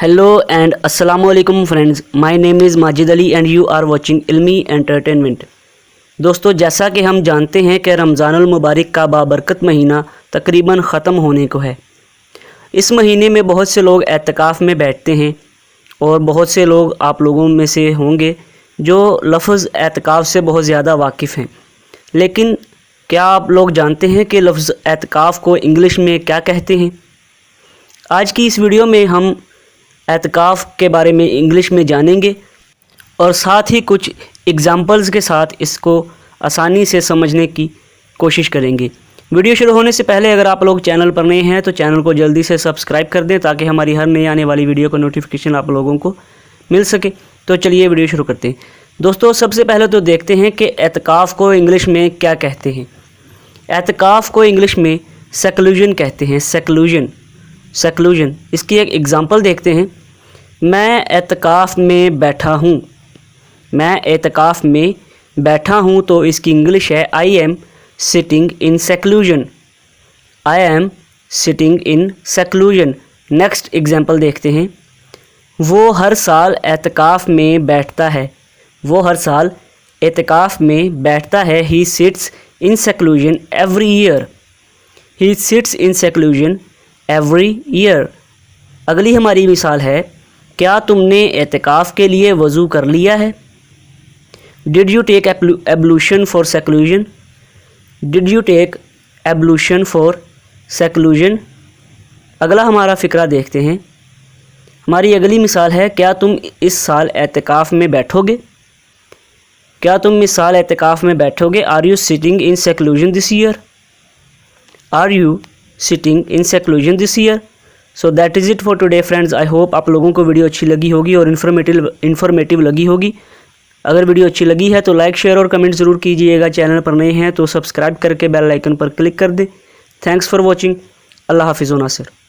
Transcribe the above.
Hello and Assalamu alaikum friends. My name is Majid Ali and you are watching Ilmi Entertainment. दोस्तों, जैसा कि हम जानते हैं कि रमज़ानुल मुबारक का बाबरकत महीना तकरीबन ख़त्म होने को है। इस महीने में बहुत से लोग एतकाफ़ में बैठते हैं और बहुत से लोग आप लोगों में से होंगे जो लफ्ज़ एतकाफ़ से बहुत ज़्यादा वाकिफ़ हैं। लेकिन क्या आप लोग जानते हैं कि लफ्ज़ एतकाफ़ को इंग्लिश में क्या कहते हैं? आज की इस वीडियो में हम एतकाफ़ के बारे में इंग्लिश में जानेंगे और साथ ही कुछ एग्ज़ाम्पल्स के साथ इसको आसानी से समझने की कोशिश करेंगे। वीडियो शुरू होने से पहले अगर आप लोग चैनल पर नए हैं तो चैनल को जल्दी से सब्सक्राइब कर दें ताकि हमारी हर नई आने वाली वीडियो का नोटिफिकेशन आप लोगों को मिल सके। तो चलिए वीडियो शुरू करते हैं। दोस्तों, सबसे पहले तो देखते हैं कि एतकाफ़ को इंग्लिश में क्या कहते हैं। एतकाफ़ को इंग्लिश में सेक्लूजन कहते हैं। सेक्लूजन इसकी एक एग्ज़ाम्पल देखते हैं। मैं एतकाफ़ में बैठा हूँ। मैं एतकाफ़ में बैठा हूँ तो इसकी इंग्लिश है I am sitting in seclusion. I am sitting in seclusion. Next example देखते हैं। वो हर साल एतकाफ़ में बैठता है। वो हर साल एतकाफ़ में बैठता है। He sits in seclusion every year. He sits in seclusion every year. अगली हमारी मिसाल है, क्या तुमने एतकाफ़ के लिए वज़ू कर लिया है? Did you take ablution for seclusion? Did you take ablution for seclusion. अगला हमारा फ़िक्रा देखते हैं। हमारी अगली मिसाल है, क्या तुम इस साल एतकाफ़ में बैठोगे? क्या तुम इस साल एतकाफ़ में बैठोगे? Are you sitting in seclusion this year? Are you sitting in seclusion this year. So that is it for today friends. I hope आप लोगों को वीडियो अच्छी लगी होगी और इन्फॉर्मेटिव लगी होगी। अगर वीडियो अच्छी लगी है तो लाइक, शेयर और कमेंट ज़रूर कीजिएगा। चैनल पर नए हैं तो सब्सक्राइब करके बेल आइकन पर क्लिक कर दें। Thanks for watching. अल्लाह हाफिज़। नासिर।